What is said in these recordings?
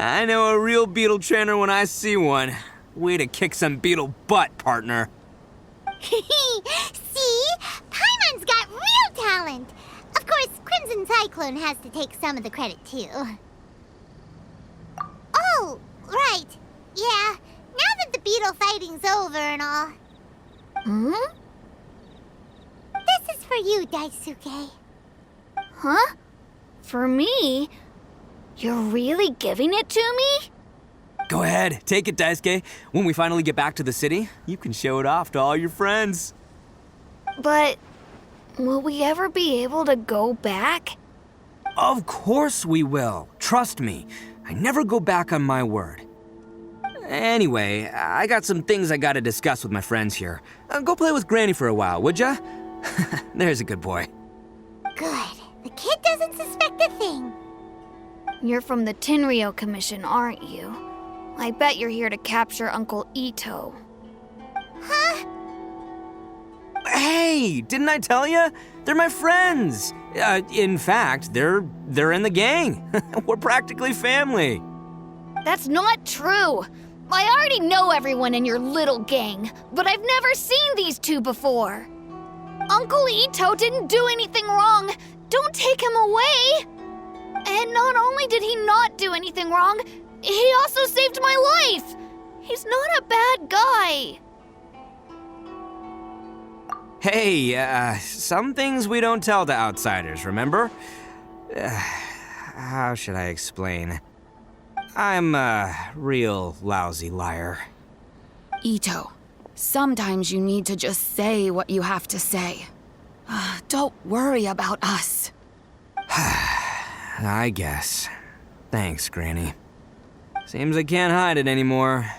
I know a real beetle trainer when I see one. Way to kick some beetle butt, partner. See? Paimon's got real talent. Of course, Crimson Cyclone has to take some of the credit, too. Oh, right. Yeah, now that the beetle fighting's over and all. Hmm? This is for you, Daisuke. Huh? For me? You're really giving it to me? Go ahead, take it, Daisuke. When we finally get back to the city, you can show it off to all your friends. But will we ever be able to go back? Of course we will. Trust me. I never go back on my word. Anyway, I got some things I gotta discuss with my friends here. Go play with Granny for a while, would ya? There's a good boy. Good. The kid doesn't suspect a thing. You're from the Tenryou Commission, aren't you? I bet you're here to capture Uncle Ito. Huh? Hey, didn't I tell ya? They're my friends. In fact, they're in the gang. We're practically family. That's not true. I already know everyone in your little gang, but I've never seen these two before. Uncle Ito didn't do anything wrong. Don't take him away. And not only did he not do anything wrong, he also saved my life. He's not a bad guy. Hey, some things we don't tell to outsiders, remember? How should I explain? I'm a real lousy liar. Ito, sometimes you need to just say what you have to say. Don't worry about us. I guess. Thanks, Granny. Seems I can't hide it anymore.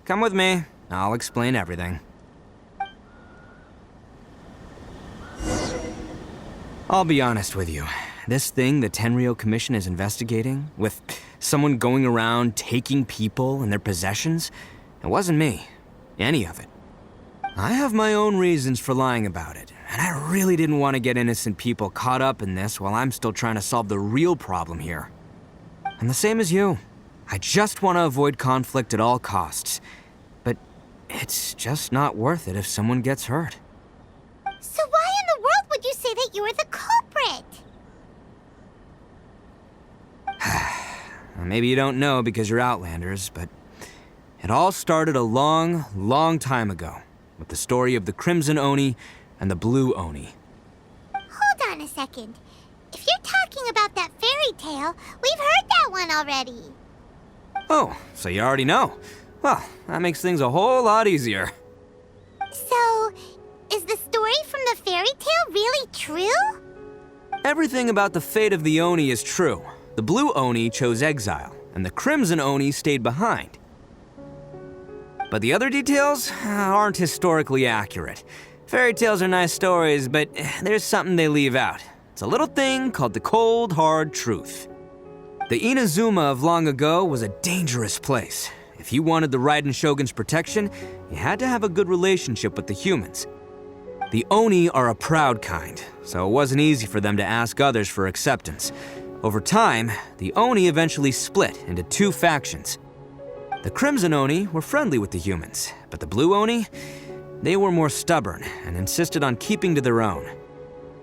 Come with me. I'll explain everything. I'll be honest with you. This thing the Tenryou Commission is investigating, with someone going around taking people and their possessions, it wasn't me. Any of it. I have my own reasons for lying about it, and I really didn't want to get innocent people caught up in this while I'm still trying to solve the real problem here. I'm the same as you. I just want to avoid conflict at all costs. But it's just not worth it if someone gets hurt. So why in the world would you say that you were the culprit? Maybe you don't know because you're Outlanders, but it all started a long, long time ago with the story of the Crimson Oni and the Blue Oni. Hold on a second. If you're talking about that fairy tale, we've heard that one already. Oh, so you already know. Well, that makes things a whole lot easier. So, is the story from the fairy tale really true? Everything about the fate of the Oni is true. The Blue Oni chose exile, and the Crimson Oni stayed behind. But the other details aren't historically accurate. Fairy tales are nice stories, but there's something they leave out. It's a little thing called the cold, hard truth. The Inazuma of long ago was a dangerous place. If you wanted the Raiden Shogun's protection, you had to have a good relationship with the humans. The Oni are a proud kind, so it wasn't easy for them to ask others for acceptance. Over time, the Oni eventually split into two factions. The Crimson Oni were friendly with the humans, but the Blue Oni, they were more stubborn and insisted on keeping to their own.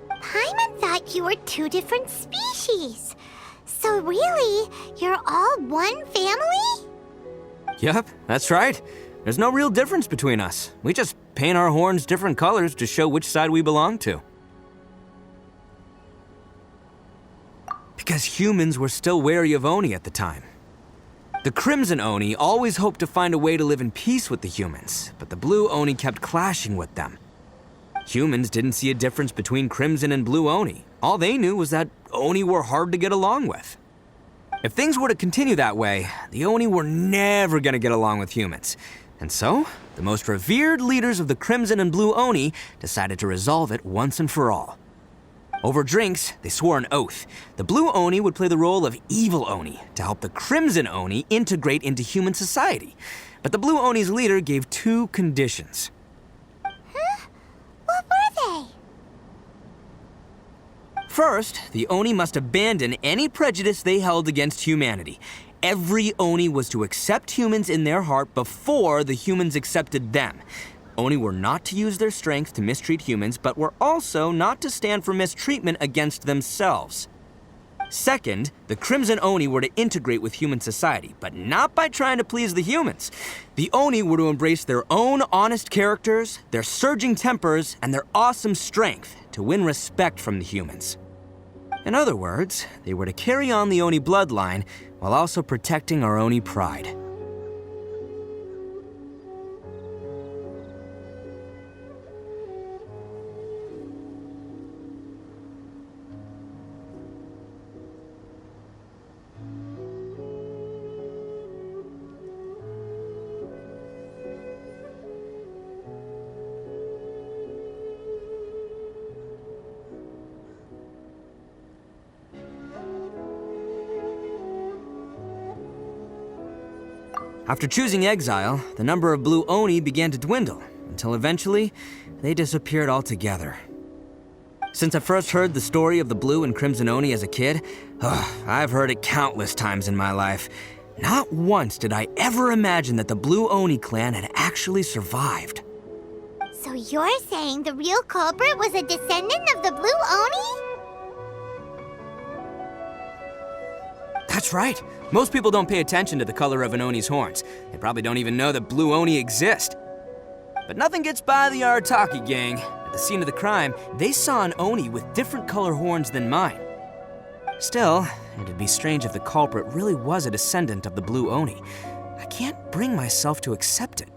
Paimon thought you were two different species. So really, you're all one family? Yep, that's right. There's no real difference between us. We just paint our horns different colors to show which side we belong to. Because humans were still wary of Oni at the time. The Crimson Oni always hoped to find a way to live in peace with the humans, but the Blue Oni kept clashing with them. Humans didn't see a difference between Crimson and Blue Oni. All they knew was that Oni were hard to get along with. If things were to continue that way, the Oni were never gonna get along with humans. And so, the most revered leaders of the Crimson and Blue Oni decided to resolve it once and for all. Over drinks, they swore an oath. The Blue Oni would play the role of evil Oni to help the Crimson Oni integrate into human society. But the Blue Oni's leader gave two conditions. Huh? What were they? First, the Oni must abandon any prejudice they held against humanity. Every Oni was to accept humans in their heart before the humans accepted them. Oni were not to use their strength to mistreat humans, but were also not to stand for mistreatment against themselves. Second, the Crimson Oni were to integrate with human society, but not by trying to please the humans. The Oni were to embrace their own honest characters, their surging tempers, and their awesome strength to win respect from the humans. In other words, they were to carry on the Oni bloodline while also protecting our Oni pride. After choosing exile, the number of blue Oni began to dwindle, until eventually, they disappeared altogether. Since I first heard the story of the blue and crimson Oni as a kid, I've heard it countless times in my life. Not once did I ever imagine that the blue Oni clan had actually survived. So you're saying the real culprit was a descendant of the blue Oni? That's right. Most people don't pay attention to the color of an Oni's horns. They probably don't even know that blue Oni exist. But nothing gets by the Arataki gang. At the scene of the crime, they saw an Oni with different color horns than mine. Still, it'd be strange if the culprit really was a descendant of the blue Oni. I can't bring myself to accept it.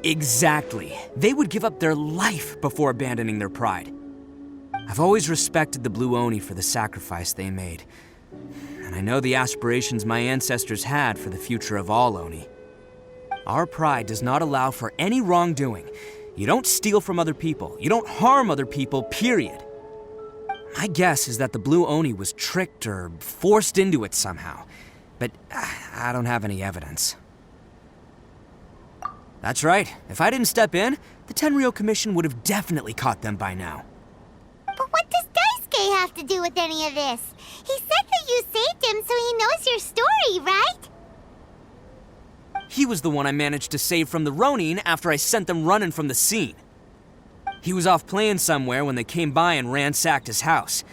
Exactly. They would give up their life before abandoning their pride. I've always respected the blue Oni for the sacrifice they made. And I know the aspirations my ancestors had for the future of all Oni. Our pride does not allow for any wrongdoing. You don't steal from other people. You don't harm other people, period. My guess is that the blue Oni was tricked or forced into it somehow. But I don't have any evidence. That's right. If I didn't step in, the Tenryou Commission would have definitely caught them by now. But what does Daisuke have to do with any of this? He said that you saved him so he knows your story, right? He was the one I managed to save from the Ronin after I sent them running from the scene. He was off playing somewhere when they came by and ransacked his house.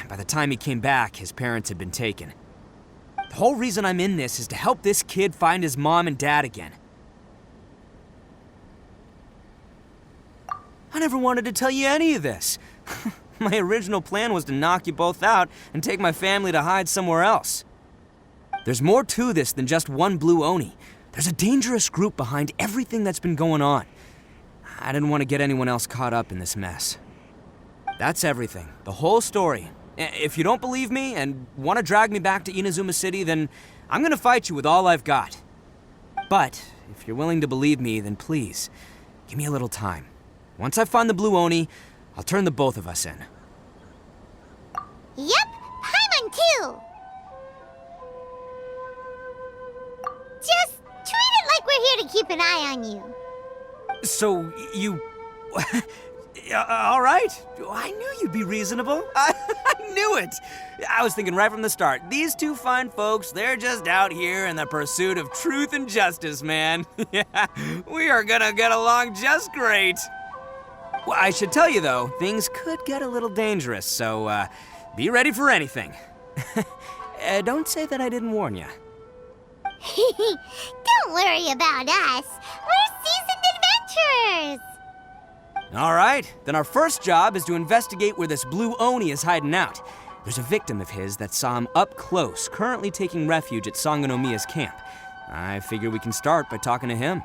By the time he came back, his parents had been taken. The whole reason I'm in this is to help this kid find his mom and dad again. I never wanted to tell you any of this. My original plan was to knock you both out and take my family to hide somewhere else. There's more to this than just one blue Oni. There's a dangerous group behind everything that's been going on. I didn't want to get anyone else caught up in this mess. That's everything, the whole story. If you don't believe me and want to drag me back to Inazuma City, then I'm gonna fight you with all I've got. But if you're willing to believe me, then please, give me a little time. Once I find the blue Oni, I'll turn the both of us in. Yep, Paimon too! Just treat it like we're here to keep an eye on you. So, you... all right. I knew you'd be reasonable. I knew it. I was thinking right from the start, these two fine folks, they're just out here in the pursuit of truth and justice, man. Yeah, we are gonna get along just great. Well, I should tell you, though, things could get a little dangerous, so be ready for anything. Don't say that I didn't warn you. Don't worry about us. We're seasoned adventurers. All right, then our first job is to investigate where this blue Oni is hiding out. There's a victim of his that saw him up close, currently taking refuge at Sangonomiya's camp. I figure we can start by talking to him.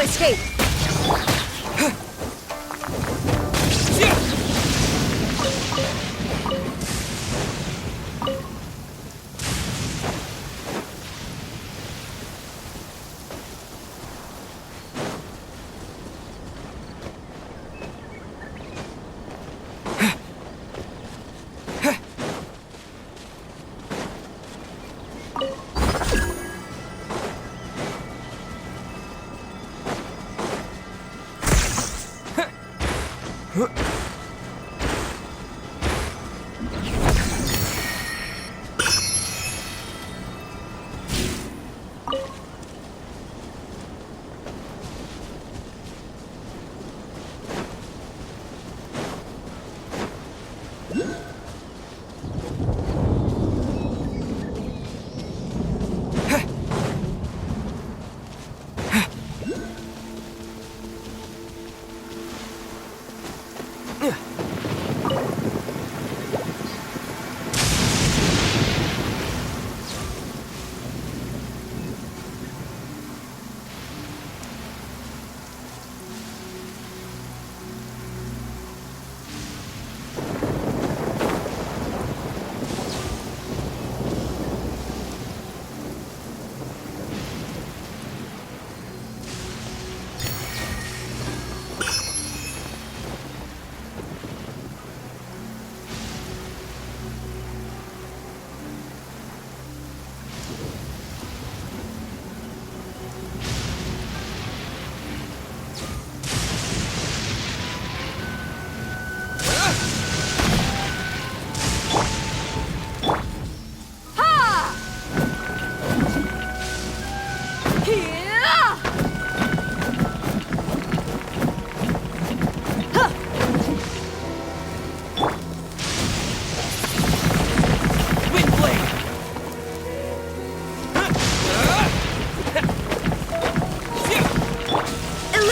escape!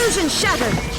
Illusion shattered!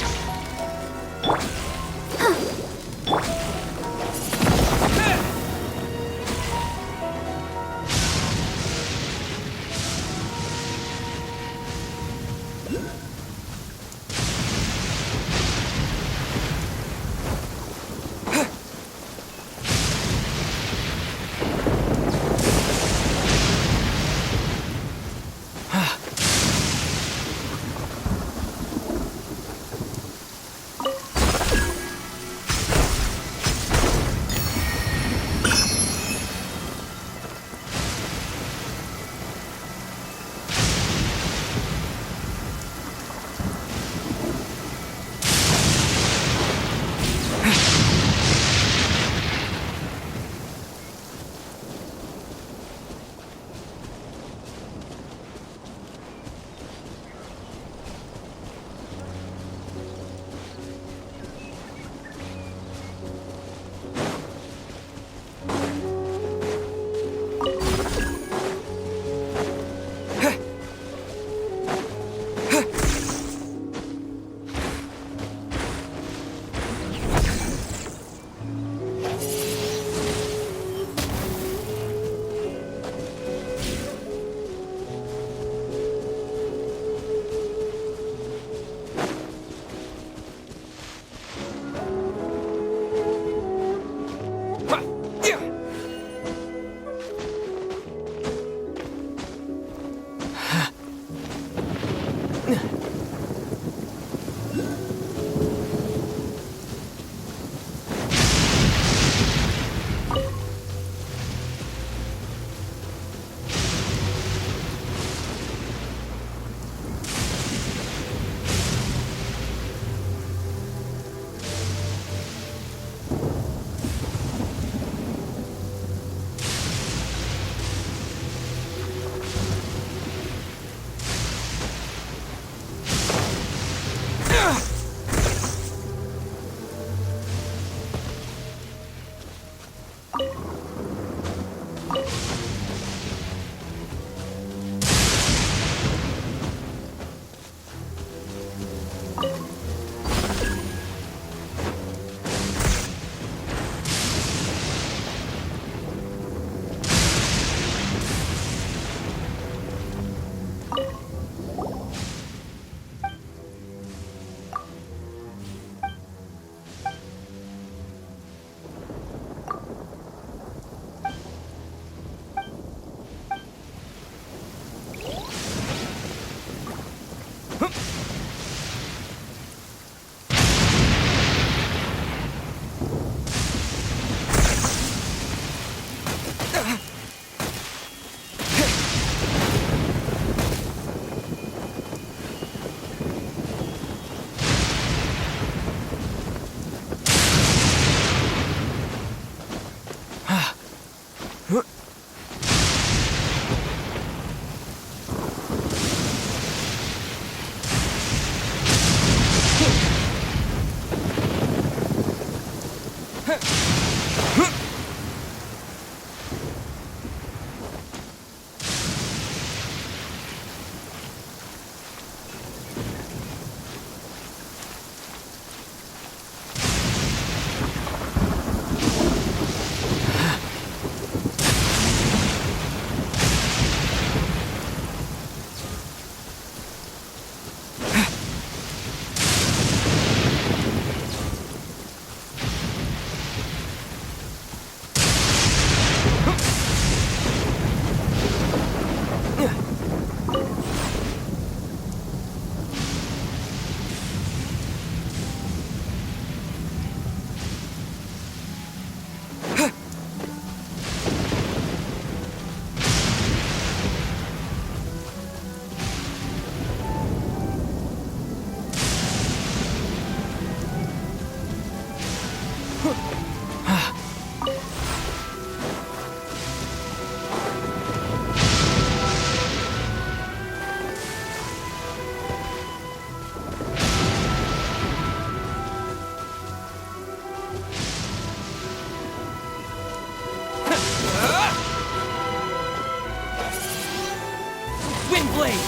Windblade!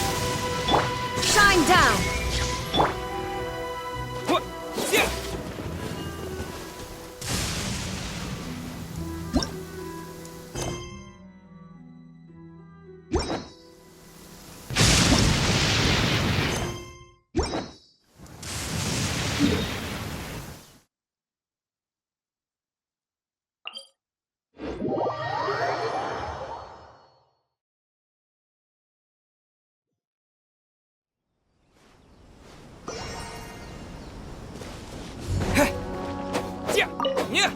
Shine down! Yeah.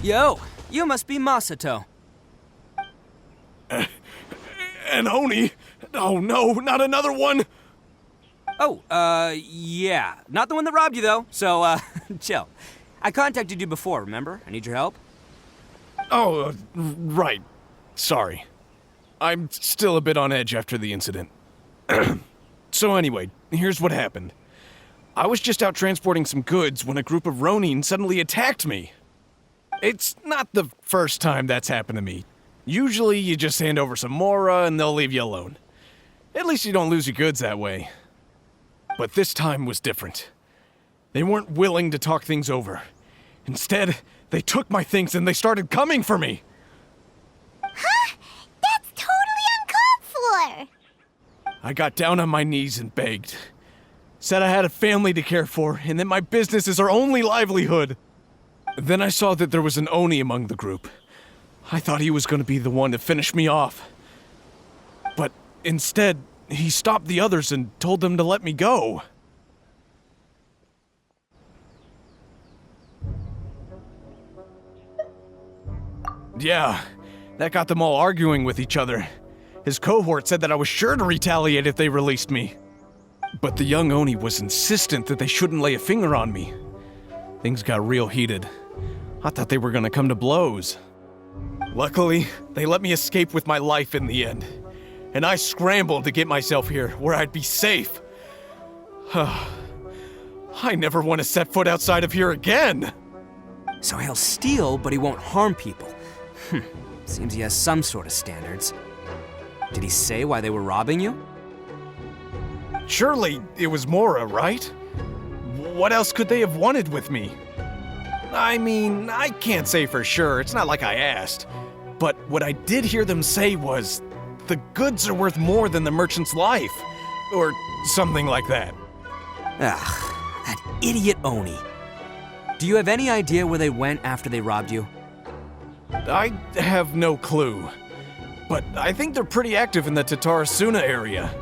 Yo, you must be Masato. An Oni? Oh no, not another one! Oh, yeah. Not the one that robbed you, though, so, chill. I contacted you before, remember? I need your help. Oh, right. Sorry. I'm still a bit on edge after the incident. So anyway, here's what happened. I was just out transporting some goods when a group of Ronin suddenly attacked me. It's not the first time that's happened to me. Usually you just hand over some Mora and they'll leave you alone. At least you don't lose your goods that way. But this time was different. They weren't willing to talk things over. Instead, they took my things and they started coming for me. Huh? That's totally uncalled for! I got down on my knees and begged. Said I had a family to care for and that my business is our only livelihood. Then I saw that there was an Oni among the group. I thought he was going to be the one to finish me off. But instead, he stopped the others and told them to let me go. Yeah, that got them all arguing with each other. His cohort said that I was sure to retaliate if they released me. But the young Oni was insistent that they shouldn't lay a finger on me. Things got real heated. I thought they were gonna come to blows. Luckily, they let me escape with my life in the end. And I scrambled to get myself here, where I'd be safe. I never want to set foot outside of here again! So he'll steal, but he won't harm people. Seems he has some sort of standards. Did he say why they were robbing you? Surely it was Mora, right? What else could they have wanted with me? I mean, I can't say for sure, it's not like I asked. But what I did hear them say was, the goods are worth more than the merchant's life. Or something like that. Ah, that idiot Oni. Do you have any idea where they went after they robbed you? I have no clue. But I think they're pretty active in the Tatarasuna area.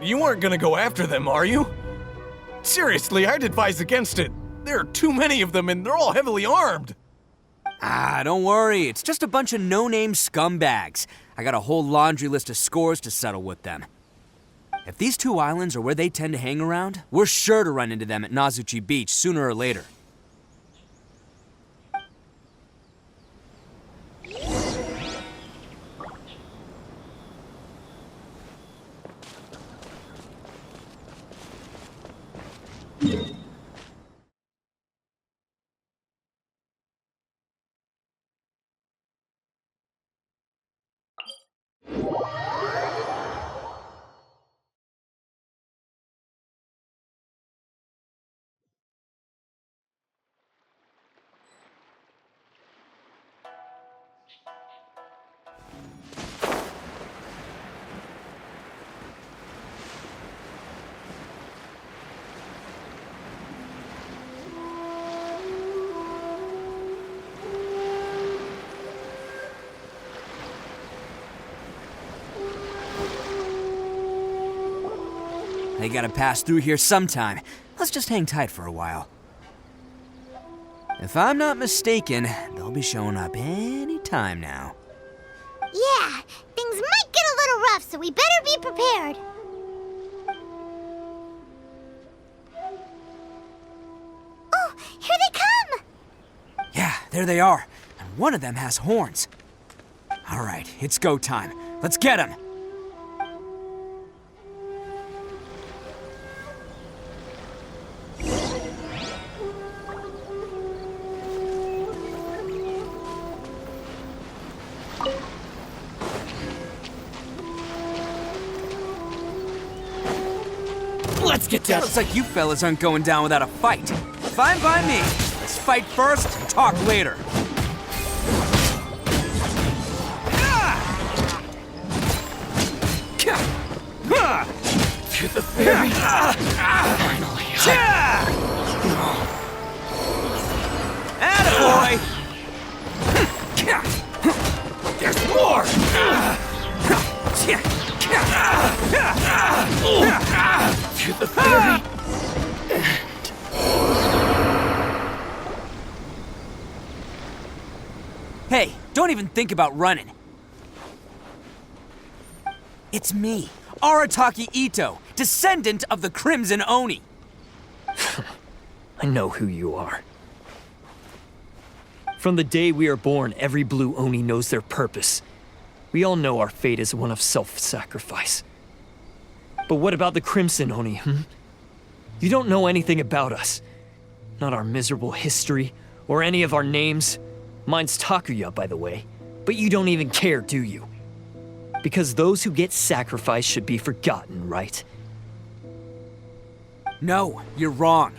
You aren't gonna go after them, are you? Seriously, I'd advise against it. There are too many of them and they're all heavily armed. Ah, don't worry. It's just a bunch of no-name scumbags. I got a whole laundry list of scores to settle with them. If these two islands are where they tend to hang around, we're sure to run into them at Nazuchi Beach sooner or later. They gotta pass through here sometime. Let's just hang tight for a while. If I'm not mistaken, they'll be showing up any time now. Yeah, things might get a little rough, so we better be prepared. Oh, here they come! Yeah, there they are. And one of them has horns. All right, it's go time. Let's get them. Let's get down. Looks like you fellas aren't going down without a fight. Fine by me. Let's fight first and talk later. To the very finally. Attaboy! There's more. To the very Hey, don't even think about running. It's me, Arataki Ito, descendant of the Crimson Oni. I know who you are. From the day we are born, every blue Oni knows their purpose. We all know our fate is one of self-sacrifice. But what about the Crimson Oni, You don't know anything about us. Not our miserable history, or any of our names. Mine's Takuya, by the way. But you don't even care, do you? Because those who get sacrificed should be forgotten, right? No, you're wrong.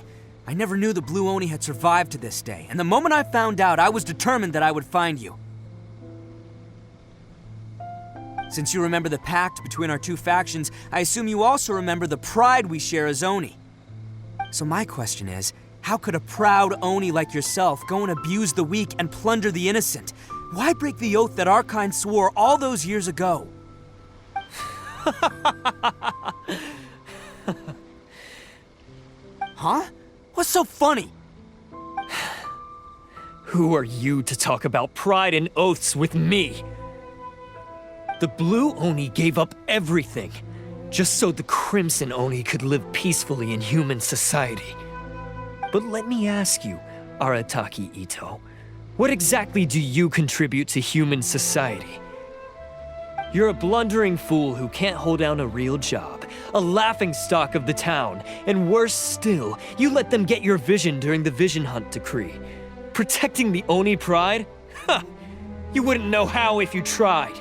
I never knew the Blue Oni had survived to this day, and the moment I found out, I was determined that I would find you. Since you remember the pact between our two factions, I assume you also remember the pride we share as Oni. So my question is, how could a proud Oni like yourself go and abuse the weak and plunder the innocent? Why break the oath that our kind swore all those years ago? Huh? What's so funny? Who are you to talk about pride and oaths with me? The Blue Oni gave up everything, just so the Crimson Oni could live peacefully in human society. But let me ask you, Arataki Ito, what exactly do you contribute to human society? You're a blundering fool who can't hold down a real job, a laughingstock of the town, and worse still, you let them get your vision during the Vision Hunt decree. Protecting the Oni pride? Ha! You wouldn't know how if you tried.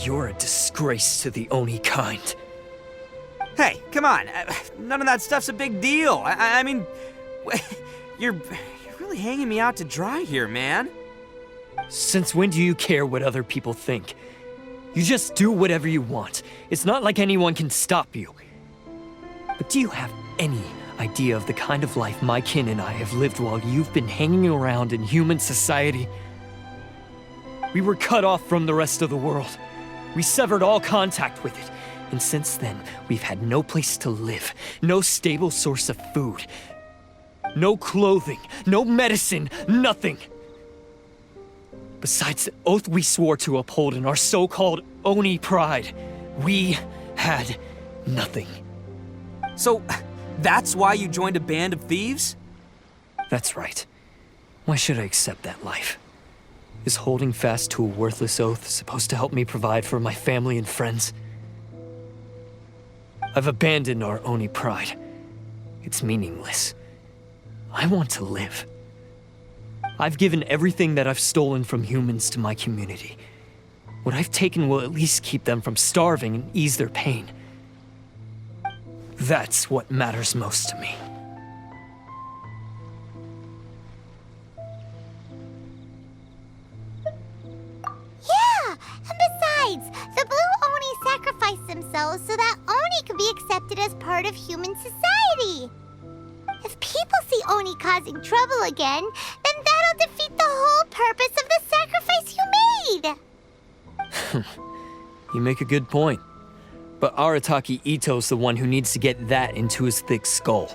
You're a disgrace to the Oni kind. Hey, come on. None of that stuff's a big deal. I mean, you're really hanging me out to dry here, man. Since when do you care what other people think? You just do whatever you want. It's not like anyone can stop you. But do you have any idea of the kind of life my kin and I have lived while you've been hanging around in human society? We were cut off from the rest of the world. We severed all contact with it. And since then, we've had no place to live, no stable source of food, no clothing, no medicine, nothing. Besides the oath we swore to uphold in our so-called Oni pride, we had nothing. So, that's why you joined a band of thieves? That's right. Why should I accept that life? Is holding fast to a worthless oath supposed to help me provide for my family and friends? I've abandoned our Oni pride. It's meaningless. I want to live. I've given everything that I've stolen from humans to my community. What I've taken will at least keep them from starving and ease their pain. That's what matters most to me. Yeah, and besides, the Blue Oni sacrificed themselves so that Oni could be accepted as part of human society. If people see Oni causing trouble again, then that'll defeat the whole purpose of the sacrifice you made. You make a good point. But Arataki Ito's the one who needs to get that into his thick skull.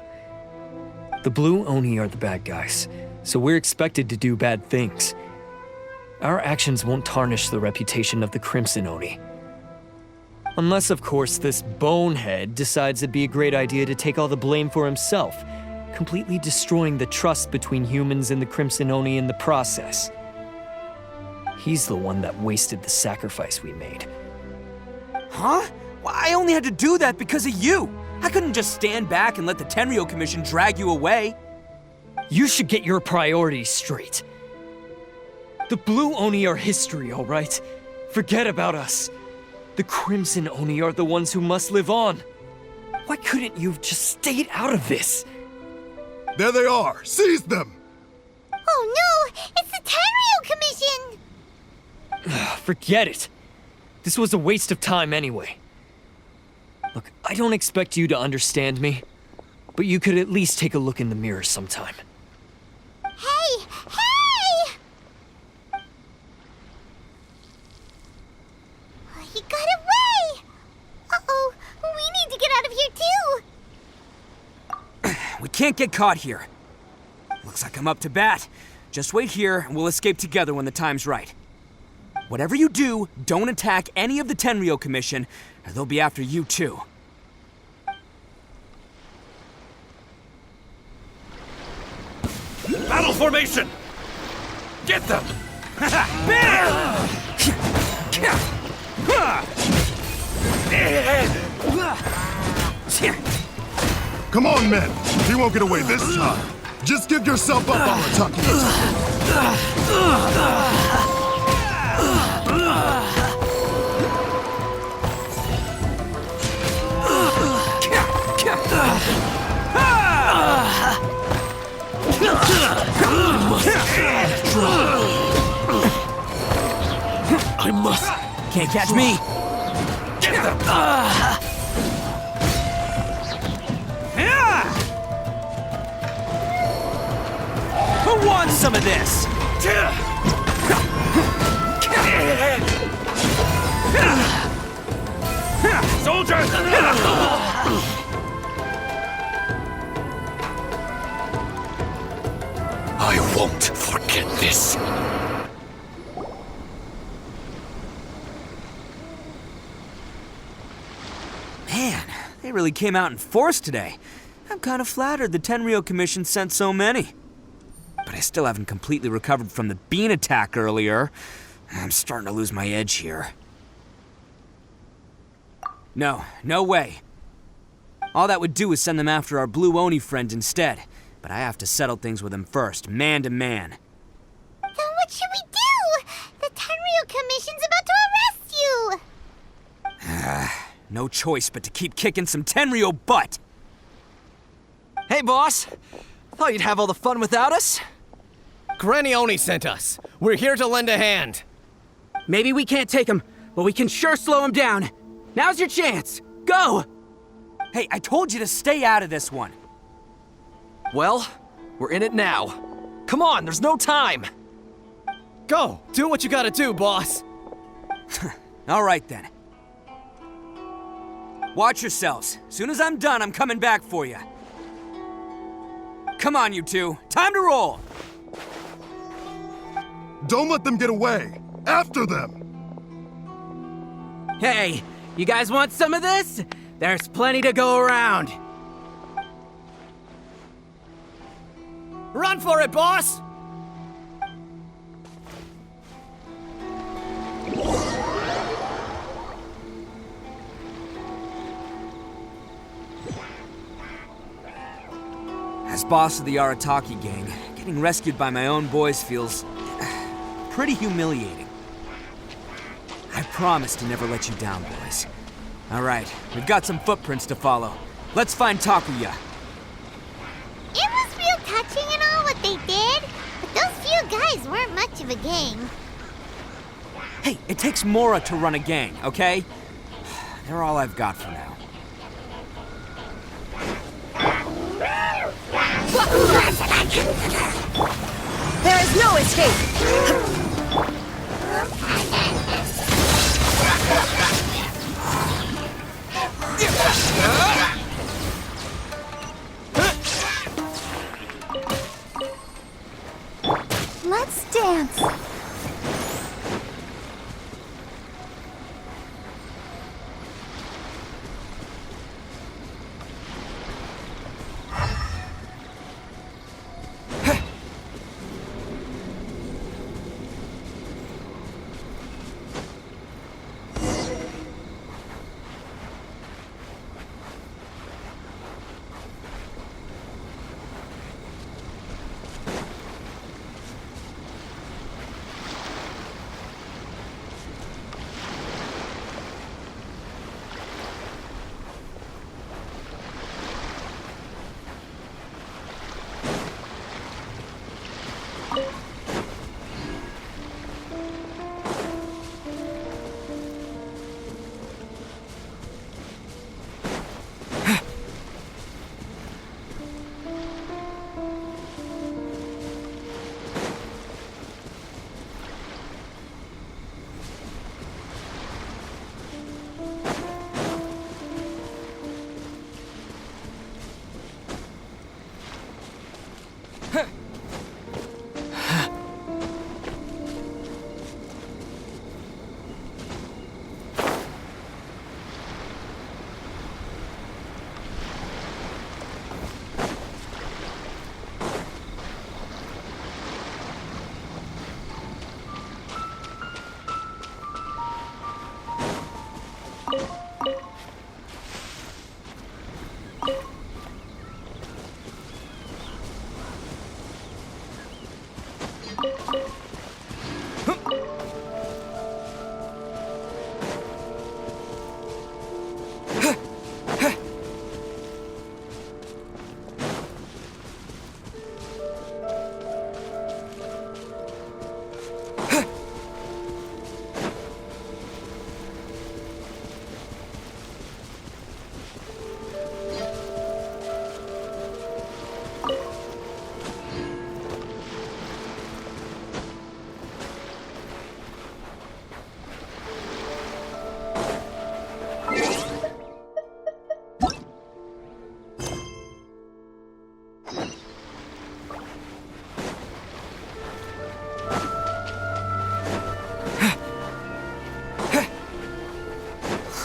The Blue Oni are the bad guys, so we're expected to do bad things. Our actions won't tarnish the reputation of the Crimson Oni. Unless, of course, this bonehead decides it'd be a great idea to take all the blame for himself, completely destroying the trust between humans and the Crimson Oni in the process. He's the one that wasted the sacrifice we made. Huh? Well, I only had to do that because of you. I couldn't just stand back and let the Tenryo Commission drag you away. You should get your priorities straight. The Blue Oni are history, all right? Forget about us. The Crimson Oni are the ones who must live on. Why couldn't you have just stayed out of this? There they are! Seize them! Oh no! It's the Tenryo Commission! Forget it. This was a waste of time anyway. Look, I don't expect you to understand me, but you could at least take a look in the mirror sometime. Hey! Hey! He got away! Uh-oh, we need to get out of here too! We can't get caught here. Looks like I'm up to bat. Just wait here and we'll escape together when the time's right. Whatever you do, don't attack any of the Tenryo Commission, or they'll be after you too. Battle formation! Get them! Come on, men! He won't get away this time! Just give yourself up, Arataki! I must! Can't catch me! Get them! Who wants some of this? Soldiers! I won't forget this. Man, they really came out in force today. I'm kind of flattered the Tenryo Commission sent so many. But I still haven't completely recovered from the bean attack earlier. I'm starting to lose my edge here. No way. All that would do is send them after our Blue Oni friend instead. But I have to settle things with him first, man to man. Then what should we do? The Tenryo Commission's about to arrest you! No choice but to keep kicking some Tenryo butt! Hey, boss. Thought you'd have all the fun without us? Granny Oni sent us. We're here to lend a hand. Maybe we can't take him, but we can sure slow him down. Now's your chance. Go! Hey, I told you to stay out of this one. Well, we're in it now. Come on, there's no time. Go! Do what you gotta do, boss! All right then. Watch yourselves. Soon as I'm done, I'm coming back for you. Come on, you two. Time to roll! Don't let them get away! After them! Hey, you guys want some of this? There's plenty to go around. Run for it, boss! As boss of the Arataki gang, getting rescued by my own boys feels pretty humiliating. I promise to never let you down, boys. All right, we've got some footprints to follow. Let's find Takuya. It was real touching and all what they did, but those few guys weren't much of a gang. Hey, it takes Mora to run a gang, okay? They're all I've got for now. There is no escape! chance.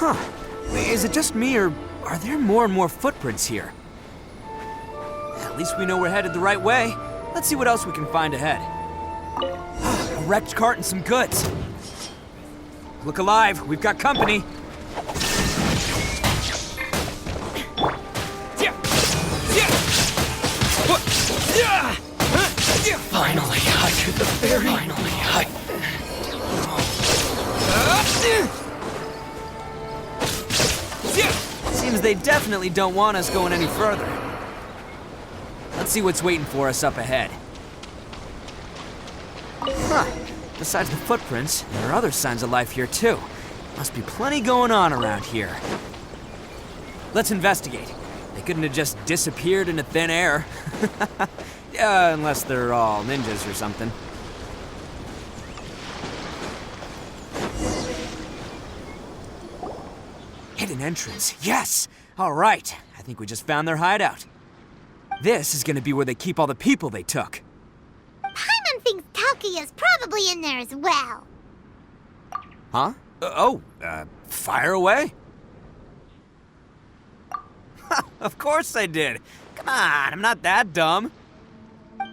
Huh. Is it just me, or are there more and more footprints here? At least we know we're headed the right way. Let's see what else we can find ahead. A wrecked cart and some goods. Look alive, we've got company. Finally, I could the ferry. Finally, Seems they definitely don't want us going any further. Let's see what's waiting for us up ahead. Huh. Besides the footprints, there are other signs of life here too. Must be plenty going on around here. Let's investigate. They couldn't have just disappeared into thin air. Yeah, unless they're all ninjas or something. Hidden entrance, yes! All right, I think we just found their hideout. This is gonna be where they keep all the people they took. Paimon thinks Takuya's probably in there as well. Huh? Fire away? Of course I did. Come on, I'm not that dumb.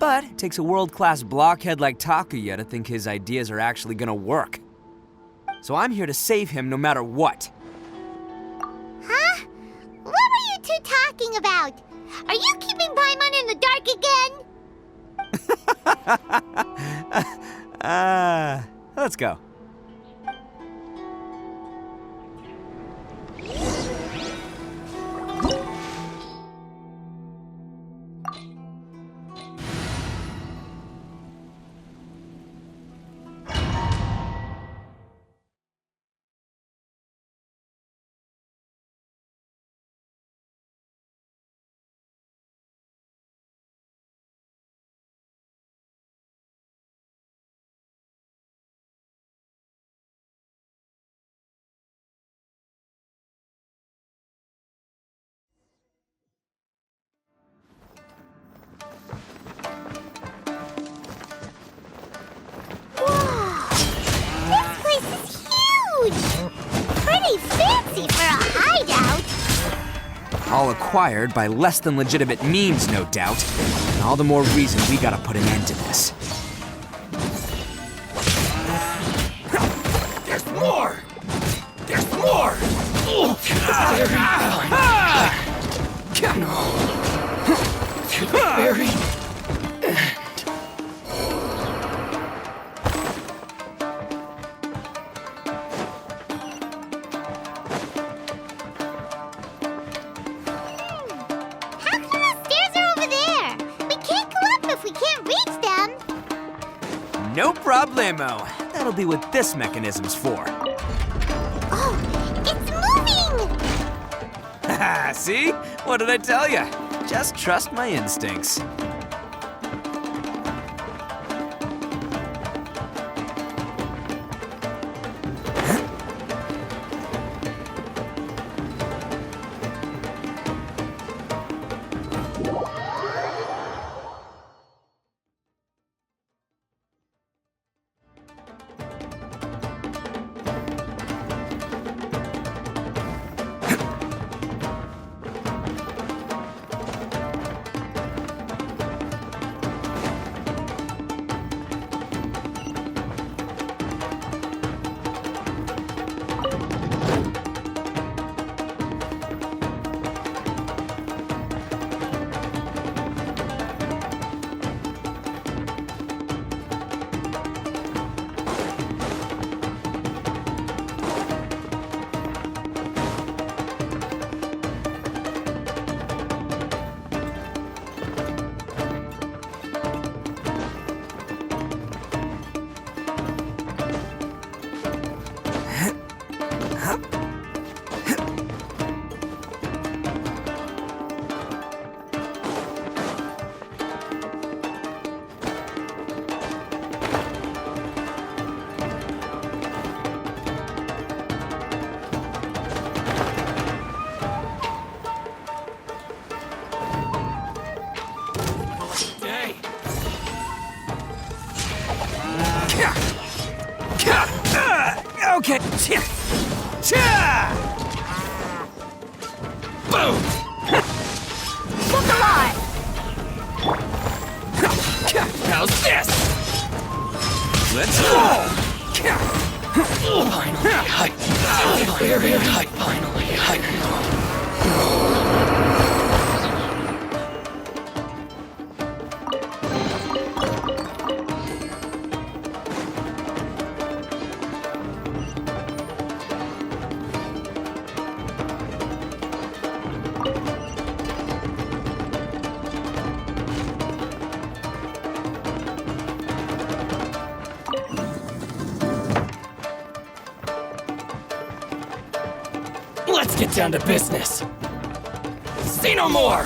But it takes a world-class blockhead like Takuya to think his ideas are actually gonna work. So I'm here to save him no matter what. Huh? What were you two talking about? Are you keeping Paimon in the dark again? Let's go. fancy for a hideout. All acquired by less than legitimate means, no doubt. And all the more reason we gotta put an end to this. There's more! There's more! To the very How come the stairs are over there? We can't go up if we can't reach them. No problemo. That'll be what this mechanism's for. Oh, it's moving! Haha, see? What did I tell you? Just trust my instincts. Okay. boom! Look alive! How's this? Let's go! Finally, let's get down to business. Say no more!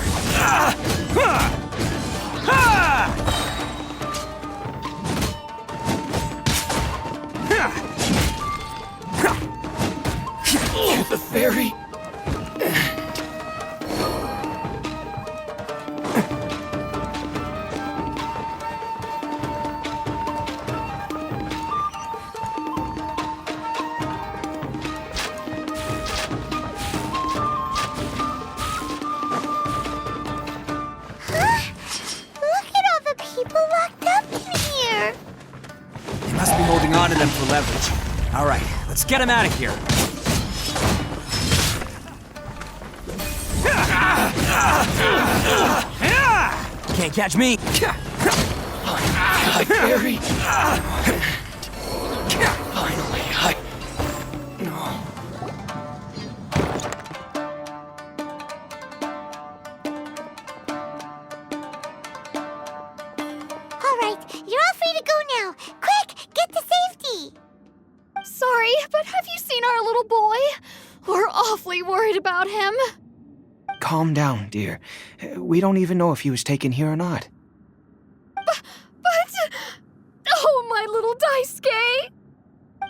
To the very Look at all the people locked up in here. They must be holding on to them for leverage. All right, let's get them out of here. Can't catch me. very finally, no. All right, you're all free to go now. Quick, get to safety. Sorry, but have you seen our little boy? We're awfully worried about him. Calm down, dear. We don't even know if he was taken here or not. But... Oh, my little Daisuke!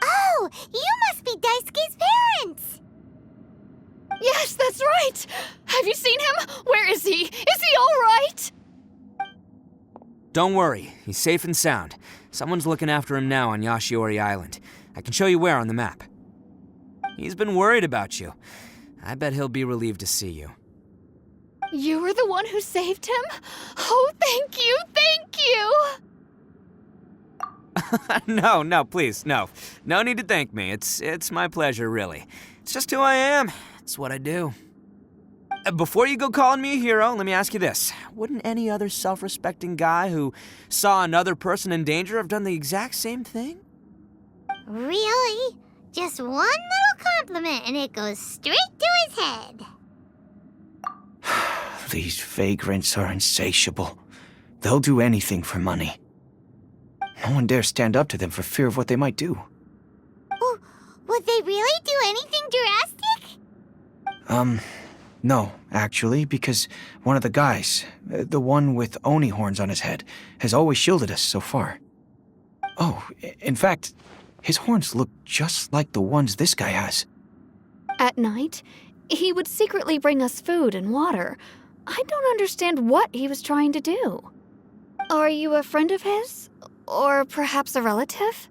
Oh, you must be Daisuke's parents. Yes, that's right! Have you seen him? Where is he? Is he all right? Don't worry, he's safe and sound. Someone's looking after him now on Yashiori Island. I can show you where on the map. He's been worried about you. I bet he'll be relieved to see you. You were the one who saved him? Oh, thank you, thank you! No, please, no. No need to thank me. It's my pleasure, really. It's just who I am. It's what I do. Before you go calling me a hero, let me ask you this. Wouldn't any other self-respecting guy who saw another person in danger have done the exact same thing? Really? Just one little compliment and it goes straight to his head. These vagrants are insatiable. They'll do anything for money. No one dares stand up to them for fear of what they might do. Would they really do anything drastic? No, actually, because one of the guys, the one with Oni horns on his head, has always shielded us so far. Oh, in fact, his horns look just like the ones this guy has. At night, he would secretly bring us food and water. I don't understand what he was trying to do. Are you a friend of his? Or perhaps a relative?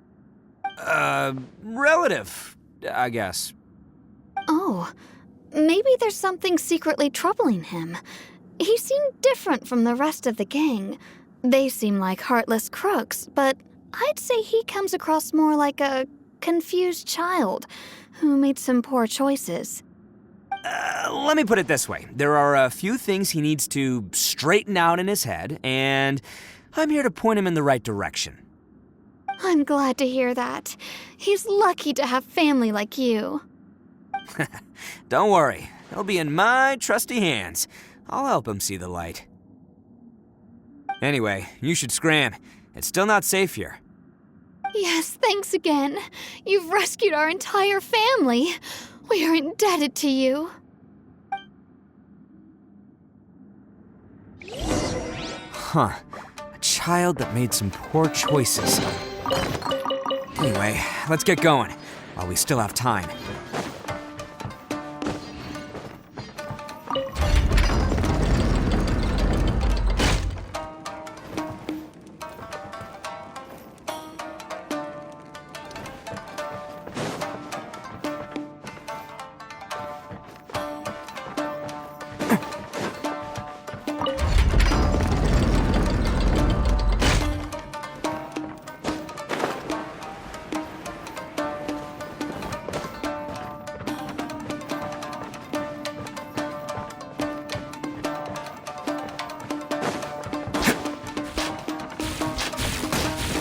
Relative, I guess. Oh, maybe there's something secretly troubling him. He seemed different from the rest of the gang. They seem like heartless crooks, but I'd say he comes across more like a confused child who made some poor choices. Let me put it this way. There are a few things he needs to straighten out in his head, and I'm here to point him in the right direction. I'm glad to hear that. He's lucky to have family like you. Don't worry. He'll be in my trusty hands. I'll help him see the light. Anyway, you should scram. It's still not safe here. Yes, thanks again. You've rescued our entire family. We are indebted to you. Huh. A child that made some poor choices. Anyway, let's get going, while we still have time.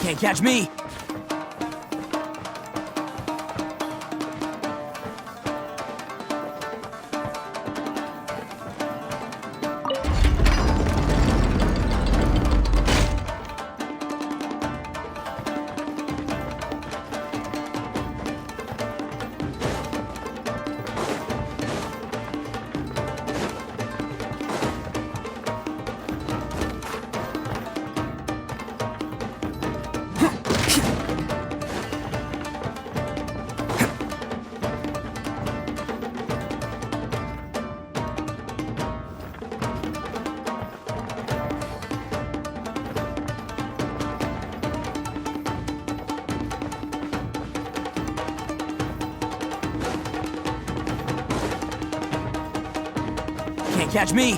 Can't catch me! Can't catch me!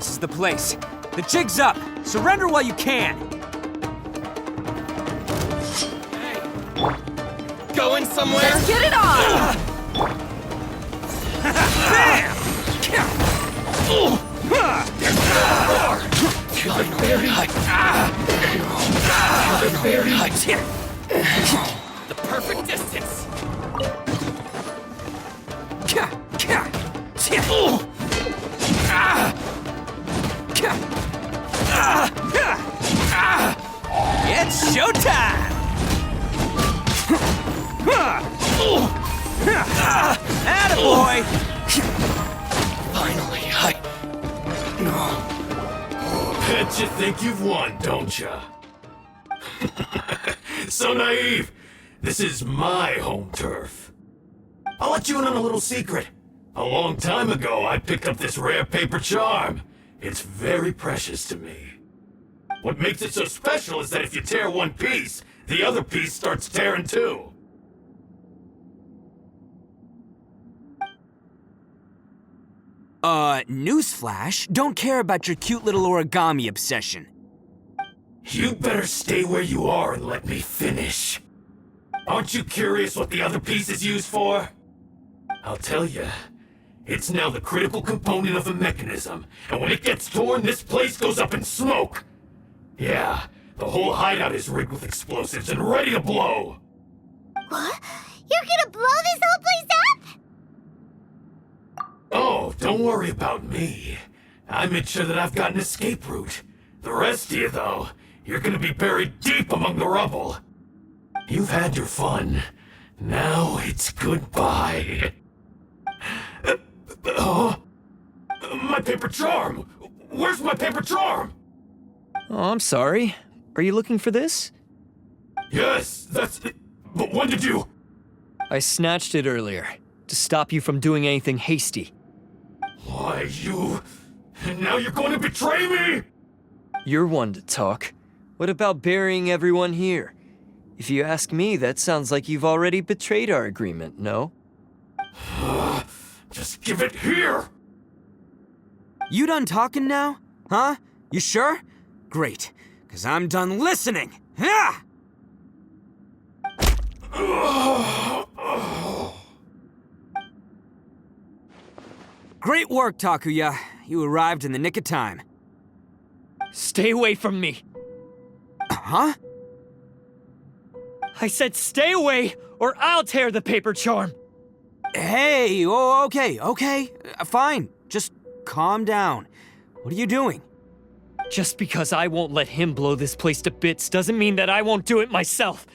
This is the place. The jig's up. Surrender while you can. Going somewhere? Let's get it on! Bam! Very high. Very high. The perfect distance. It's showtime! Attaboy! Finally, Bet you think you've won, don't ya? So naive. This is my home turf. I'll let you in on a little secret. A long time ago, I picked up this rare paper charm. It's very precious to me. What makes it so special is that if you tear one piece, the other piece starts tearing too. Newsflash, don't care about your cute little origami obsession. You'd better stay where you are and let me finish. Aren't you curious what the other piece is used for? I'll tell you. It's now the critical component of the mechanism, and when it gets torn, this place goes up in smoke. Yeah, the whole hideout is rigged with explosives and ready to blow. What? You're gonna blow this whole place up? Oh, don't worry about me. I made sure that I've got an escape route. The rest of you, though, you're gonna be buried deep among the rubble. You've had your fun. Now it's goodbye. My paper charm! Where's my paper charm? Oh, I'm sorry. Are you looking for this? Yes, that's it. But when did you... I snatched it earlier, to stop you from doing anything hasty. Why, you... And now you're going to betray me? You're one to talk. What about burying everyone here? If you ask me, that sounds like you've already betrayed our agreement, no? Just give it here! You done talking now? Huh? You sure? Great, because I'm done listening. Ah! Great work, Takuya. You arrived in the nick of time. Stay away from me. Huh? I said stay away, or I'll tear the paper charm. Hey, oh, okay. Fine. Just calm down. What are you doing? Just because I won't let him blow this place to bits doesn't mean that I won't do it myself.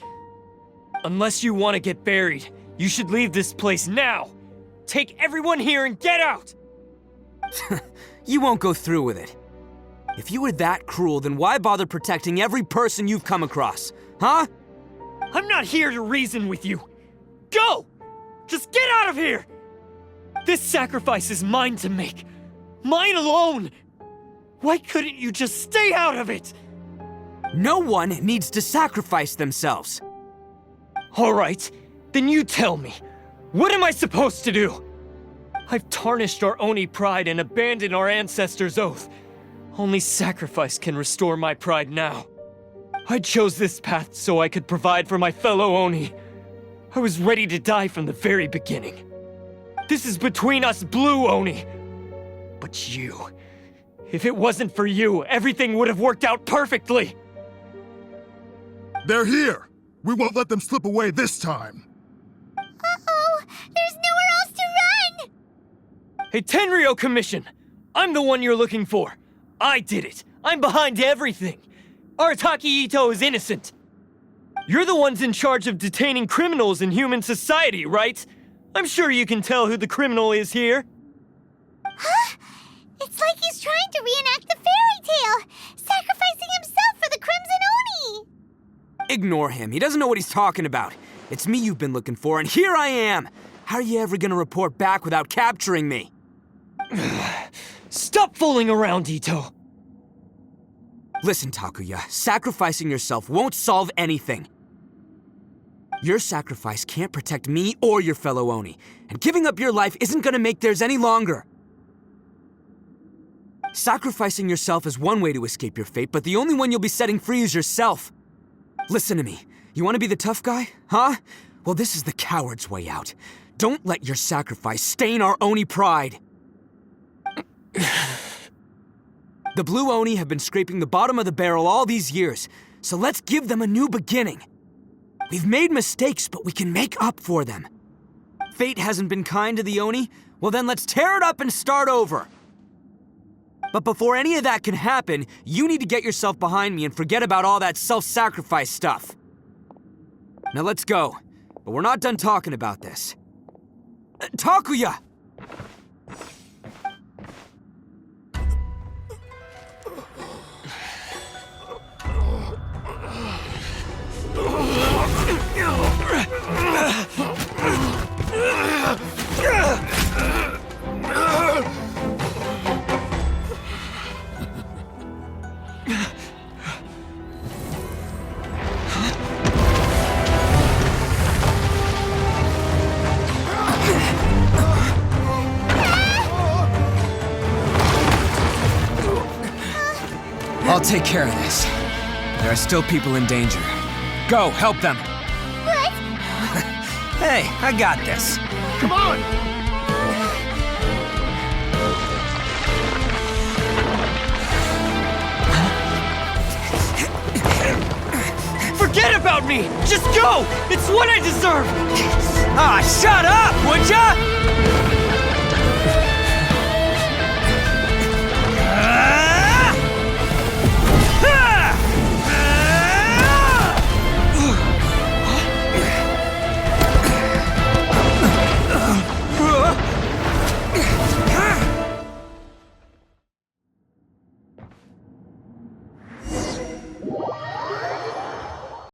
Unless you want to get buried, you should leave this place now. Take everyone here and get out! You won't go through with it. If you were that cruel, then why bother protecting every person you've come across? Huh? I'm not here to reason with you. Go! Just get out of here! This sacrifice is mine to make. Mine alone! Why couldn't you just stay out of it? No one needs to sacrifice themselves. All right, then you tell me. What am I supposed to do? I've tarnished our Oni pride and abandoned our ancestors' oath. Only sacrifice can restore my pride now. I chose this path so I could provide for my fellow Oni. I was ready to die from the very beginning. This is between us Blue Oni. But you... If it wasn't for you, everything would have worked out perfectly! They're here! We won't let them slip away this time! Uh-oh! There's nowhere else to run! Hey, Tenryo Commission! I'm the one you're looking for. I did it. I'm behind everything. Arataki Ito is innocent. You're the ones in charge of detaining criminals in human society, right? I'm sure you can tell who the criminal is here. Huh? It's like he's trying to reenact the fairy tale, sacrificing himself for the Crimson Oni! Ignore him. He doesn't know what he's talking about. It's me you've been looking for, and here I am! How are you ever gonna report back without capturing me? Stop fooling around, Ito! Listen, Takuya, sacrificing yourself won't solve anything. Your sacrifice can't protect me or your fellow Oni, and giving up your life isn't gonna make theirs any longer. Sacrificing yourself is one way to escape your fate, but the only one you'll be setting free is yourself. Listen to me. You want to be the tough guy? Huh? Well, this is the coward's way out. Don't let your sacrifice stain our Oni pride. The Blue Oni have been scraping the bottom of the barrel all these years, so let's give them a new beginning. We've made mistakes, but we can make up for them. Fate hasn't been kind to the Oni? Well then let's tear it up and start over. But before any of that can happen, you need to get yourself behind me and forget about all that self-sacrifice stuff. Now let's go. But we're not done talking about this. Takuya! I'll take care of this. There are still people in danger. Go, help them. What? Hey, I got this. Come on! Forget about me! Just go! It's what I deserve! Ah, shut up, would ya?